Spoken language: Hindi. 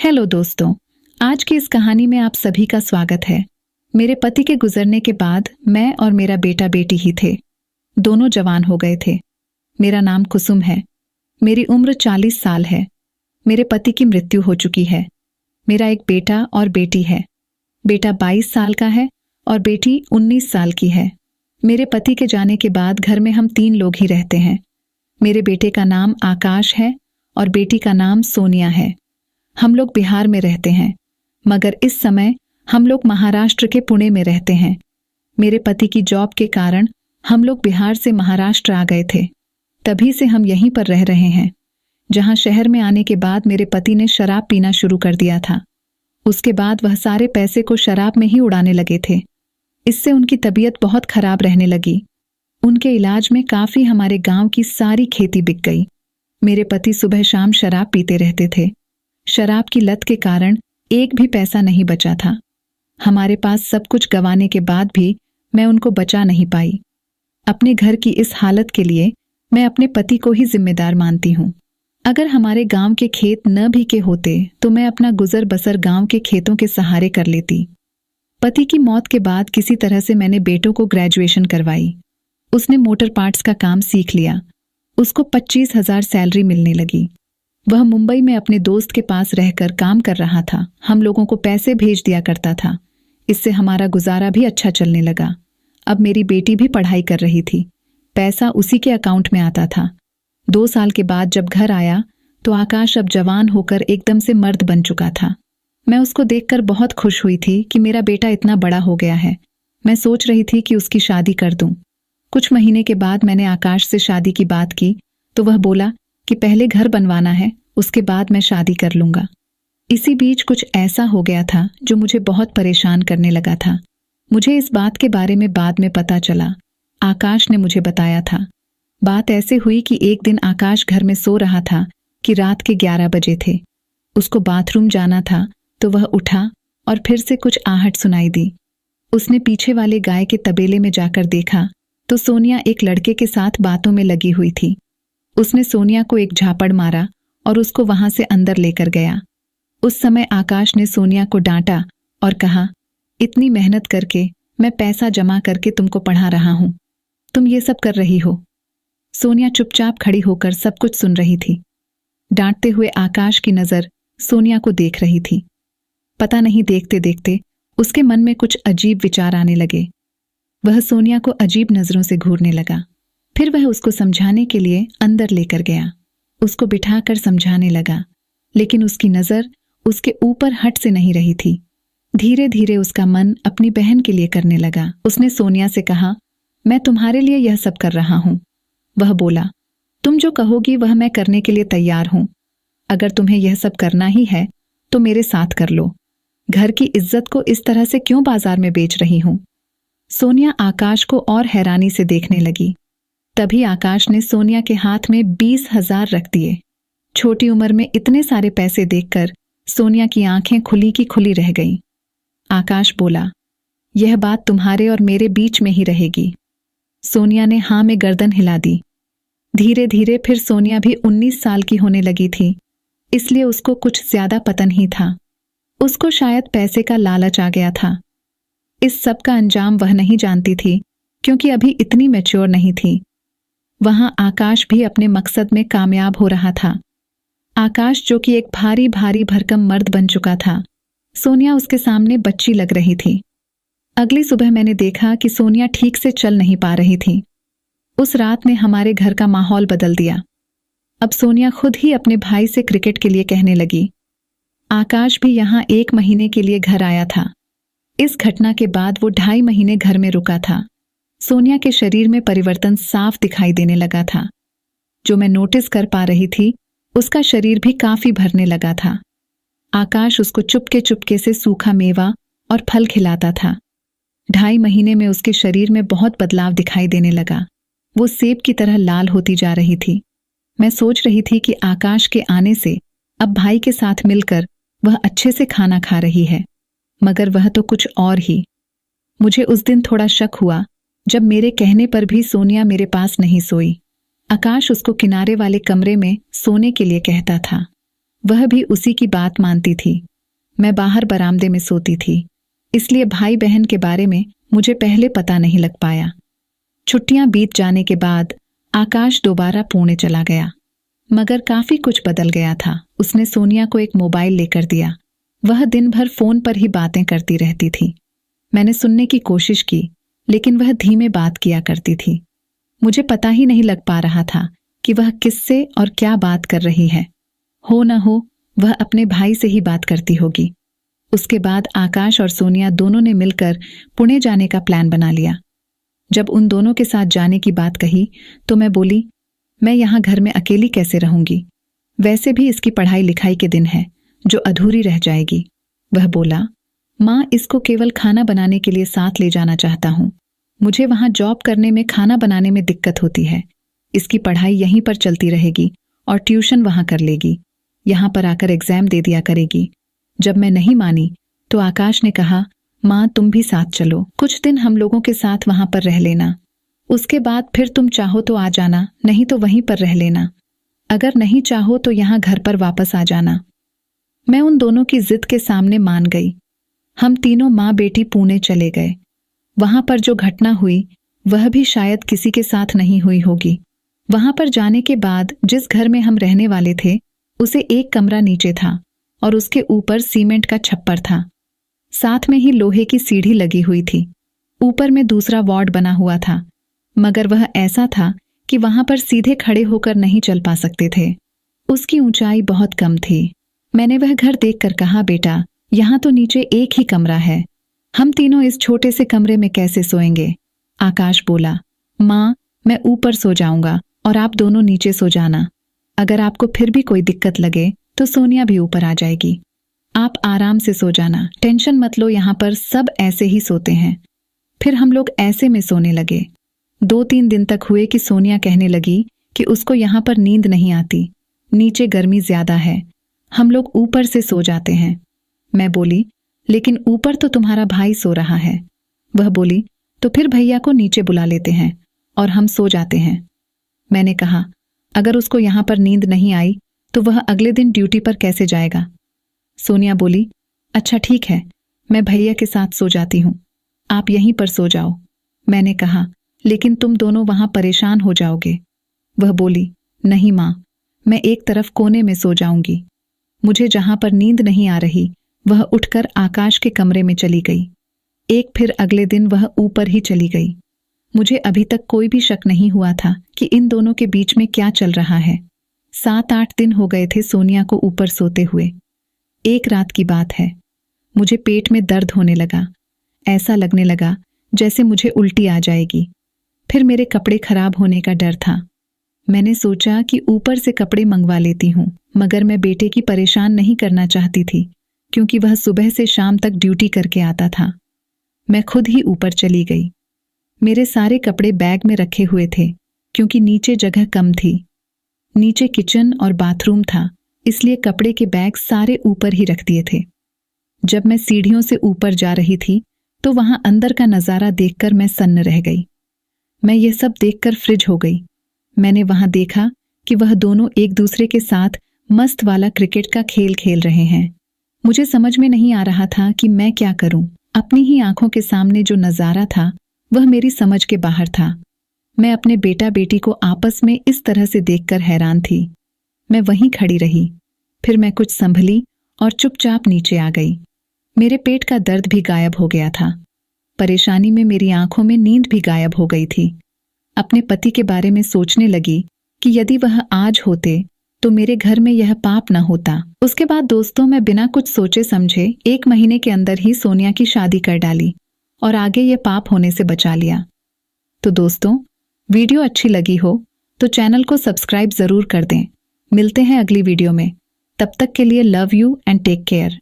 हेलो दोस्तों, आज की इस कहानी में आप सभी का स्वागत है। मेरे पति के गुजरने के बाद मैं और मेरा बेटा बेटी ही थे। दोनों जवान हो गए थे। मेरा नाम कुसुम है। मेरी उम्र 40 साल है। मेरे पति की मृत्यु हो चुकी है। मेरा एक बेटा और बेटी है। बेटा 22 साल का है और बेटी 19 साल की है। मेरे पति के जाने के बाद घर में हम 3 लोग ही रहते हैं। मेरे बेटे का नाम आकाश है और बेटी का नाम सोनिया है। हम लोग बिहार में रहते हैं, मगर इस समय हम लोग महाराष्ट्र के पुणे में रहते हैं। मेरे पति की जॉब के कारण हम लोग बिहार से महाराष्ट्र आ गए थे। तभी से हम यहीं पर रह रहे हैं। जहां शहर में आने के बाद मेरे पति ने शराब पीना शुरू कर दिया था। उसके बाद वह सारे पैसे को शराब में ही उड़ाने लगे थे। इससे उनकी तबीयत बहुत खराब रहने लगी। उनके इलाज में काफी हमारे गांव की सारी खेती बिक गई। मेरे पति सुबह शाम शराब पीते रहते थे। शराब की लत के कारण एक भी पैसा नहीं बचा था। हमारे पास सब कुछ गंवाने के बाद भी मैं उनको बचा नहीं पाई। अपने घर की इस हालत के लिए मैं अपने पति को ही जिम्मेदार मानती हूँ। अगर हमारे गांव के खेत न भी के होते तो मैं अपना गुजर बसर गांव के खेतों के सहारे कर लेती। पति की मौत के बाद किसी तरह से मैंने बेटों को ग्रेजुएशन करवाई। उसने मोटर पार्ट्स का काम सीख लिया। उसको 25,000 सैलरी मिलने लगी। वह मुंबई में अपने दोस्त के पास रहकर काम कर रहा था। हम लोगों को पैसे भेज दिया करता था। इससे हमारा गुजारा भी अच्छा चलने लगा। अब मेरी बेटी भी पढ़ाई कर रही थी। पैसा उसी के अकाउंट में आता था। 2 साल के बाद जब घर आया तो आकाश अब जवान होकर एकदम से मर्द बन चुका था। मैं उसको देखकर बहुत खुश हुई थी कि मेरा बेटा इतना बड़ा हो गया है। मैं सोच रही थी कि उसकी शादी कर दूं। कुछ महीने के बाद मैंने आकाश से शादी की बात की तो वह बोला कि पहले घर बनवाना है, उसके बाद मैं शादी कर लूंगा। इसी बीच कुछ ऐसा हो गया था जो मुझे बहुत परेशान करने लगा था। मुझे इस बात के बारे में बाद में पता चला। आकाश ने मुझे बताया था। बात ऐसे हुई कि एक दिन आकाश घर में सो रहा था कि रात के 11 बजे थे। उसको बाथरूम जाना था तो वह उठा और फिर से कुछ आहट सुनाई दी। उसने पीछे वाले गाय के तबेले में जाकर देखा तो सोनिया एक लड़के के साथ बातों में लगी हुई थी। उसने सोनिया को एक झापड़ मारा और उसको वहां से अंदर लेकर गया। उस समय आकाश ने सोनिया को डांटा और कहा, इतनी मेहनत करके मैं पैसा जमा करके तुमको पढ़ा रहा हूं, तुम ये सब कर रही हो। सोनिया चुपचाप खड़ी होकर सब कुछ सुन रही थी। डांटते हुए आकाश की नजर सोनिया को देख रही थी। पता नहीं देखते देखते उसके मन में कुछ अजीब विचार आने लगे। वह सोनिया को अजीब नजरों से घूरने लगा। फिर वह उसको समझाने के लिए अंदर लेकर गया। उसको बिठाकर समझाने लगा, लेकिन उसकी नजर उसके ऊपर हट से नहीं रही थी। धीरे धीरे उसका मन अपनी बहन के लिए करने लगा। उसने सोनिया से कहा, मैं तुम्हारे लिए यह सब कर रहा हूं। वह बोला, तुम जो कहोगी वह मैं करने के लिए तैयार हूं। अगर तुम्हें यह सब करना ही है तो मेरे साथ कर लो। घर की इज्जत को इस तरह से क्यों बाजार में बेच रही हूं? सोनिया आकाश को और हैरानी से देखने लगी। तभी आकाश ने सोनिया के हाथ में 20,000 रख दिए। छोटी उम्र में इतने सारे पैसे देखकर सोनिया की आंखें खुली की खुली रह गईं। आकाश बोला, यह बात तुम्हारे और मेरे बीच में ही रहेगी। सोनिया ने हाँ में गर्दन हिला दी। धीरे धीरे फिर सोनिया भी 19 साल की होने लगी थी, इसलिए उसको कुछ ज्यादा पता नहीं था। उसको शायद पैसे का लालच आ गया था। इस सब का अंजाम वह नहीं जानती थी क्योंकि अभी इतनी मैच्योर नहीं थी। वहां आकाश भी अपने मकसद में कामयाब हो रहा था। आकाश जो कि एक भारी भारी भरकम मर्द बन चुका था। सोनिया उसके सामने बच्ची लग रही थी। अगली सुबह मैंने देखा कि सोनिया ठीक से चल नहीं पा रही थी। उस रात ने हमारे घर का माहौल बदल दिया। अब सोनिया खुद ही अपने भाई से क्रिकेट के लिए कहने लगी। आकाश भी यहां 1 महीने के लिए घर आया था। इस घटना के बाद वो 2.5 महीने घर में रुका था। सोनिया के शरीर में परिवर्तन साफ दिखाई देने लगा था। जो मैं नोटिस कर पा रही थी, उसका शरीर भी काफी भरने लगा था। आकाश उसको चुपके चुपके से सूखा मेवा और फल खिलाता था। 2.5 महीने में उसके शरीर में बहुत बदलाव दिखाई देने लगा। वो सेब की तरह लाल होती जा रही थी। मैं सोच रही थी कि आकाश के आने से अब भाई के साथ मिलकर वह अच्छे से खाना खा रही है, मगर वह तो कुछ और ही। मुझे उस दिन थोड़ा शक हुआ जब मेरे कहने पर भी सोनिया मेरे पास नहीं सोई। आकाश उसको किनारे वाले कमरे में सोने के लिए कहता था। वह भी उसी की बात मानती थी। मैं बाहर बरामदे में सोती थी, इसलिए भाई बहन के बारे में मुझे पहले पता नहीं लग पाया। छुट्टियां बीत जाने के बाद आकाश दोबारा पुणे चला गया, मगर काफी कुछ बदल गया था। उसने सोनिया को एक मोबाइल लेकर दिया। वह दिन भर फोन पर ही बातें करती रहती थी। मैंने सुनने की कोशिश की, लेकिन वह धीमे बात किया करती थी। मुझे पता ही नहीं लग पा रहा था कि वह किससे और क्या बात कर रही है। हो न हो वह अपने भाई से ही बात करती होगी। उसके बाद आकाश और सोनिया दोनों ने मिलकर पुणे जाने का प्लान बना लिया। जब उन दोनों के साथ जाने की बात कही तो मैं बोली, मैं यहाँ घर में अकेली कैसे रहूंगी? वैसे भी इसकी पढ़ाई लिखाई के दिन है जो अधूरी रह जाएगी। वह बोला, माँ, इसको केवल खाना बनाने के लिए साथ ले जाना चाहता हूँ। मुझे वहां जॉब करने में खाना बनाने में दिक्कत होती है। इसकी पढ़ाई यहीं पर चलती रहेगी और ट्यूशन वहां कर लेगी। यहाँ पर आकर एग्जाम दे दिया करेगी। जब मैं नहीं मानी तो आकाश ने कहा, माँ तुम भी साथ चलो, कुछ दिन हम लोगों के साथ वहां पर रह लेना। उसके बाद फिर तुम चाहो तो आ जाना, नहीं तो वहीं पर रह लेना। अगर नहीं चाहो तो यहाँ घर पर वापस आ जाना। मैं उन दोनों की जिद के सामने मान गई। हम तीनों माँ बेटी पुणे चले गए। वहां पर जो घटना हुई वह भी शायद किसी के साथ नहीं हुई होगी। वहां पर जाने के बाद जिस घर में हम रहने वाले थे उसे एक कमरा नीचे था और उसके ऊपर सीमेंट का छप्पर था। साथ में ही लोहे की सीढ़ी लगी हुई थी। ऊपर में दूसरा वार्ड बना हुआ था, मगर वह ऐसा था कि वहां पर सीधे खड़े होकर नहीं चल पा सकते थे। उसकी ऊंचाई बहुत कम थी। मैंने वह घर देखकर कहा, बेटा यहाँ तो नीचे एक ही कमरा है, हम तीनों इस छोटे से कमरे में कैसे सोएंगे? आकाश बोला, माँ मैं ऊपर सो जाऊंगा और आप दोनों नीचे सो जाना। अगर आपको फिर भी कोई दिक्कत लगे तो सोनिया भी ऊपर आ जाएगी। आप आराम से सो जाना, टेंशन मत लो, यहाँ पर सब ऐसे ही सोते हैं। फिर हम लोग ऐसे में सोने लगे। 2-3 दिन तक हुए कि सोनिया कहने लगी कि उसको यहाँ पर नींद नहीं आती, नीचे गर्मी ज्यादा है, हम लोग ऊपर से सो जाते हैं। मैं बोली, लेकिन ऊपर तो तुम्हारा भाई सो रहा है। वह बोली, तो फिर भैया को नीचे बुला लेते हैं और हम सो जाते हैं। मैंने कहा, अगर उसको यहाँ पर नींद नहीं आई तो वह अगले दिन ड्यूटी पर कैसे जाएगा? सोनिया बोली, अच्छा ठीक है, मैं भैया के साथ सो जाती हूँ, आप यहीं पर सो जाओ। मैंने कहा, लेकिन तुम दोनों वहां परेशान हो जाओगे। वह बोली, नहीं माँ, मैं एक तरफ कोने में सो जाऊंगी। मुझे जहां पर नींद नहीं आ रही वह उठकर आकाश के कमरे में चली गई। एक फिर अगले दिन वह ऊपर ही चली गई। मुझे अभी तक कोई भी शक नहीं हुआ था कि इन दोनों के बीच में क्या चल रहा है। 7-8 दिन हो गए थे सोनिया को ऊपर सोते हुए। एक रात की बात है, मुझे पेट में दर्द होने लगा। ऐसा लगने लगा जैसे मुझे उल्टी आ जाएगी। फिर मेरे कपड़े खराब होने का डर था। मैंने सोचा कि ऊपर से कपड़े मंगवा लेती हूँ, मगर मैं बेटे की परेशान नहीं करना चाहती थी क्योंकि वह सुबह से शाम तक ड्यूटी करके आता था। मैं खुद ही ऊपर चली गई। मेरे सारे कपड़े बैग में रखे हुए थे क्योंकि नीचे जगह कम थी। नीचे किचन और बाथरूम था, इसलिए कपड़े के बैग सारे ऊपर ही रख दिए थे। जब मैं सीढ़ियों से ऊपर जा रही थी तो वहां अंदर का नजारा देखकर मैं सन्न रह गई। मैं यह सब देखकर फ्रिज हो गई। मैंने वहां देखा कि वह दोनों एक दूसरे के साथ मस्त वाला क्रिकेट का खेल खेल रहे हैं। मुझे समझ में नहीं आ रहा था कि मैं क्या करूं। अपनी ही आंखों के सामने जो नजारा था वह मेरी समझ के बाहर था। मैं अपने बेटा बेटी को आपस में इस तरह से देखकर हैरान थी। मैं वहीं खड़ी रही। फिर मैं कुछ संभली और चुपचाप नीचे आ गई। मेरे पेट का दर्द भी गायब हो गया था। परेशानी में मेरी आंखों में नींद भी गायब हो गई थी। अपने पति के बारे में सोचने लगी कि यदि वह आज होते तो मेरे घर में यह पाप न होता। उसके बाद दोस्तों, मैं बिना कुछ सोचे समझे 1 महीने के अंदर ही सोनिया की शादी कर डाली और आगे यह पाप होने से बचा लिया। तो दोस्तों, वीडियो अच्छी लगी हो तो चैनल को सब्सक्राइब जरूर कर दें। मिलते हैं अगली वीडियो में। तब तक के लिए love you and take care.